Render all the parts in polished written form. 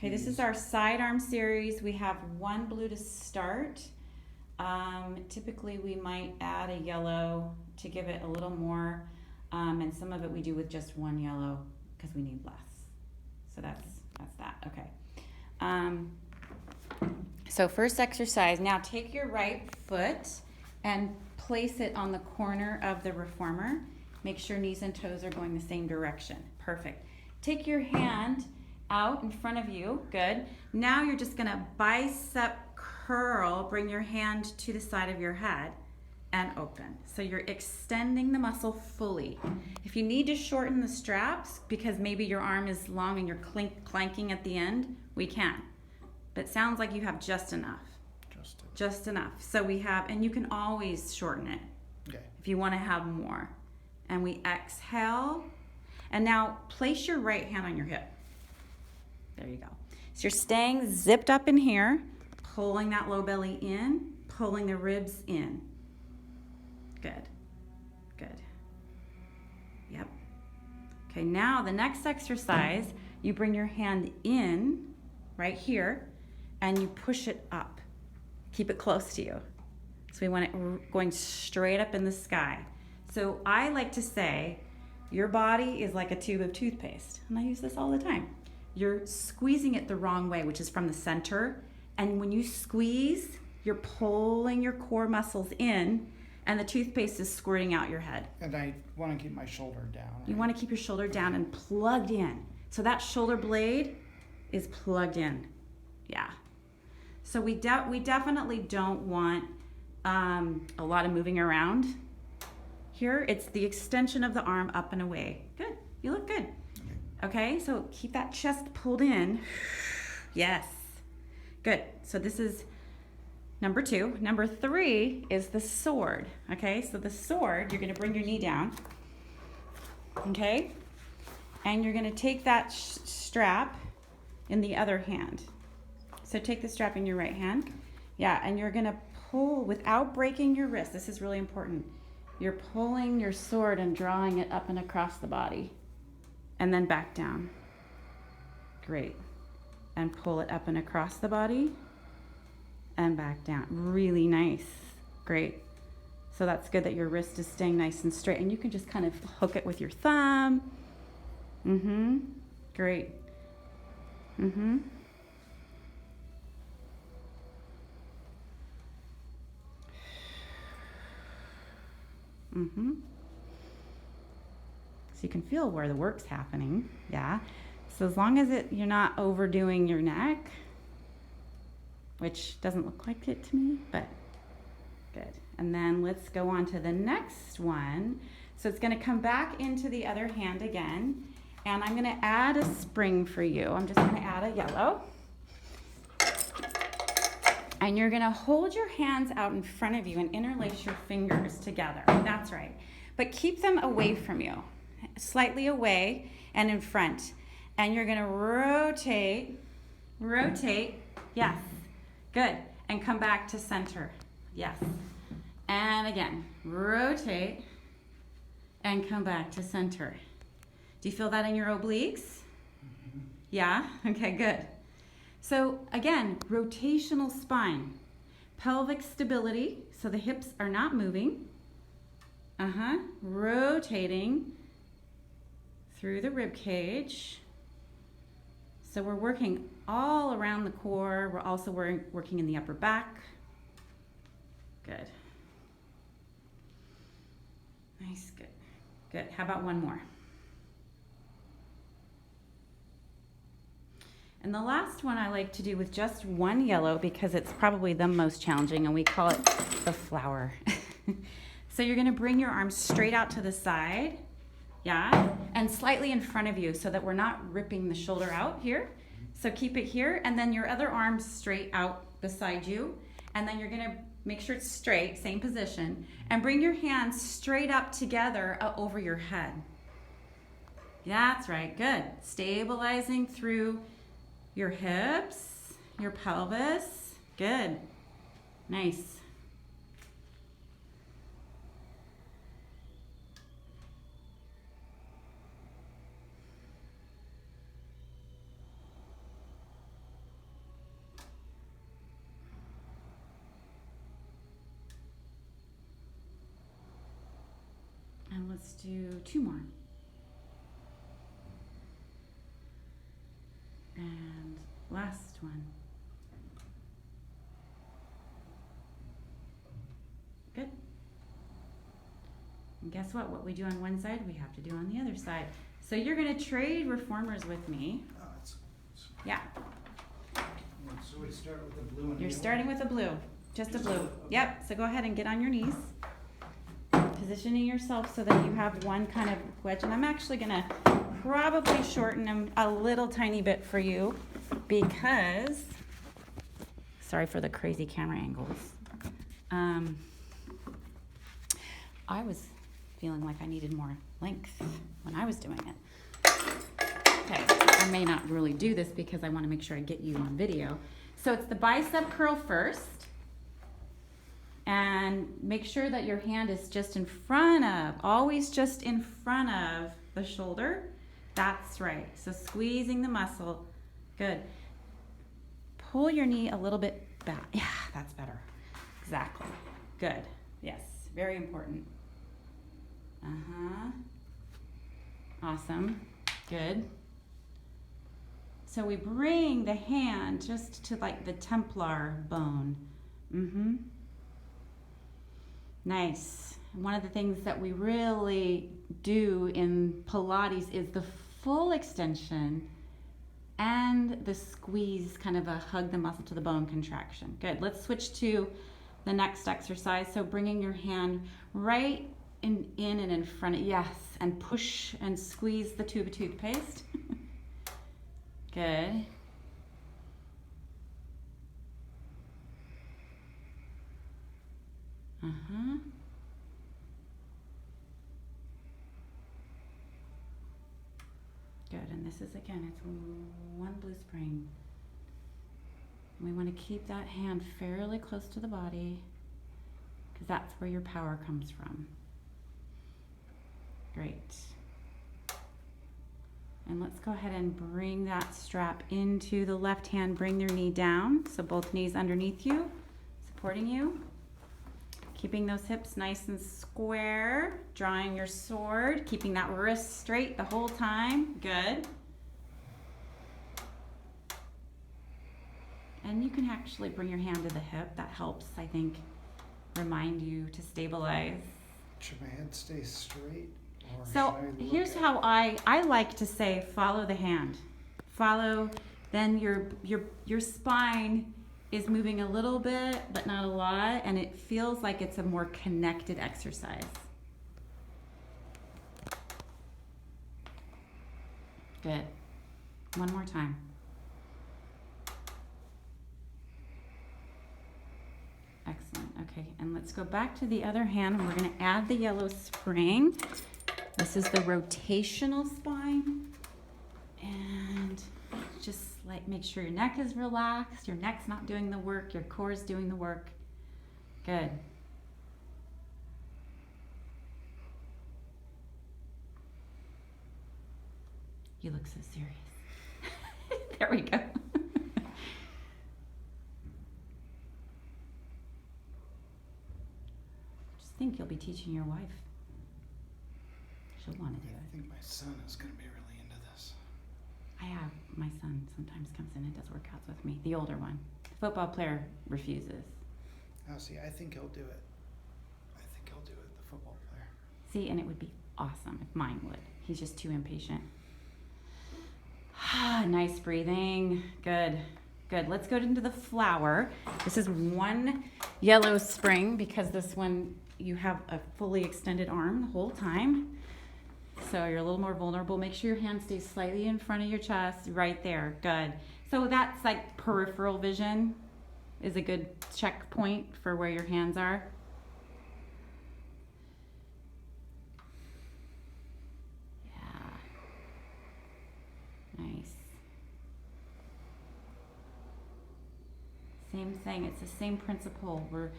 Okay, this is our sidearm series. We have one blue to start. Typically we might add a yellow to give it a little more, and some of it we do with just one yellow because we need less. So that's that. Okay. So first exercise, now take your right foot and place it on the corner of the reformer. Make sure knees and toes are going the same direction. Perfect. Take your hand out in front of you. Good. Now you're just going to bicep curl, bring your hand to the side of your head and open. So you're extending the muscle fully. If you need to shorten the straps because maybe your arm is long and you're clanking at the end, we can. But it sounds like you have just enough. Just enough. So we have, and you can always shorten it if you want to have more. And we exhale. And now place your right hand on your hip. There you go. So you're staying zipped up in here, pulling that low belly in, pulling the ribs in. Good. Good. Yep. Okay, now the next exercise, you bring your hand in right here and you push it up. Keep it close to you. So we want it going straight up in the sky. So I like to say your body is like a tube of toothpaste. And I use this all the time. You're squeezing it the wrong way, which is from the center. And when you squeeze, you're pulling your core muscles in and the toothpaste is squirting out your head. And I want to keep my shoulder down. Right? You want to keep your shoulder down and plugged in. So that shoulder blade is plugged in. Yeah. So we definitely don't want a lot of moving around. Here, it's the extension of the arm up and away. Good. You look good. Okay, so keep that chest pulled in. Yes. Good. So this is number 2. Number 3 is the sword. Okay, so the sword, you're going to bring your knee down. Okay? And you're going to take that strap in the other hand. So take the strap in your right hand. Yeah, and you're going to pull without breaking your wrist. This is really important. You're pulling your sword and drawing it up and across the body. And then back down. Great. And pull it up and across the body. And back down. Really nice. Great. So that's good that your wrist is staying nice and straight. And you can just kind of hook it with your thumb. Great. So you can feel where the work's happening. Yeah. So as long as you're not overdoing your neck, which doesn't look like it to me, but good. And then let's go on to the next one. So it's going to come back into the other hand again. And I'm going to add a spring for you. I'm just going to add a yellow. And you're going to hold your hands out in front of you and interlace your fingers together. That's right. But keep them away from you. Slightly away and in front. And you're going to rotate. Yes. Good. And come back to center. Yes. And again, rotate and come back to center. Do you feel that in your obliques? Yeah? Okay, good. So again, rotational spine. Pelvic stability, so the hips are not moving. Rotating through the rib cage. So we're working all around the core. We're also working in the upper back. Good. Nice, good. Good. How about one more? And the last one I like to do with just one yellow because it's probably the most challenging, and we call it the flower. So you're going to bring your arms straight out to the side, yeah, and slightly in front of you so that we're not ripping the shoulder out here. So keep it here, and then your other arm straight out beside you, and then you're going to make sure it's straight, same position, and bring your hands straight up together over your head. That's right, good. Stabilizing through your hips, your pelvis. Good. Nice. do 2 more. And last one. Good. And guess what? What we do on one side, we have to do on the other side. So you're gonna trade reformers with me. Oh, Yeah, so we start with the blue and you're yellow? starting with a blue, just a blue. Okay. Yep, so go ahead and get on your knees. Positioning yourself so that you have one kind of wedge. And I'm actually gonna probably shorten them a little tiny bit for you because, sorry for the crazy camera angles. I was feeling like I needed more length when I was doing it. Okay, I may not really do this because I want to make sure I get you on video. So it's the bicep curl first. And make sure that your hand is just in front of, always just in front of the shoulder. That's right. So squeezing the muscle. Good. Pull your knee a little bit back. Yeah, that's better. Exactly. Good. Yes, very important. Awesome. Good. So we bring the hand just to like the templar bone. Nice. One of the things that we really do in Pilates is the full extension and the squeeze, kind of a hug the muscle to the bone contraction. Good. Let's switch to the next exercise. So bringing your hand right in and in front of, yes, and push and squeeze the tube of toothpaste. Good. Good, and this is again, it's one blue spring. We want to keep that hand fairly close to the body because that's where your power comes from. Great. And let's go ahead and bring that strap into the left hand. Bring your knee down, so both knees underneath you, supporting you. Keeping those hips nice and square. Drawing your sword, keeping that wrist straight the whole time. Good. And you can actually bring your hand to the hip. That helps, I think, remind you to stabilize. Should my head stay straight? Or So should I look here's at- how I like to say, follow the hand. Follow, then your spine is moving a little bit, but not a lot, and it feels like it's a more connected exercise. Good. One more time. Excellent. Okay, and let's go back to the other hand, and we're going to add the yellow spring. This is the rotational spine. And just like make sure your neck is relaxed, your neck's not doing the work, your core is doing the work. Good. You look so serious. There we go. Just think you'll be teaching your wife. She'll want to do I it. think my son is going to be really into this. I have, my son sometimes comes in and does workouts with me, the older one. The football player refuses. Oh, see, I think he'll do it. I think he'll do it, the football player. See, and it would be awesome if mine would. He's just too impatient. Nice breathing. Good. Good. Let's go into the flower. This is one yellow spring because this one you have a fully extended arm the whole time. So you're a little more vulnerable. Make sure your hand stays slightly in front of your chest, right there. Good. So that's like peripheral vision is a good checkpoint for where your hands are. Yeah. Nice. Same thing. It's the same principle. We're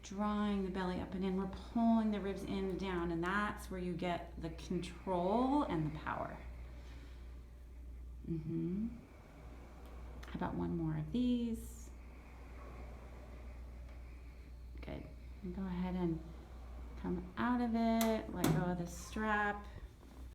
drawing the belly up and in. We're pulling the ribs in and down, and that's where you get the control and the power. How about one more of these? Good. And go ahead and Come out of it, let go of the strap.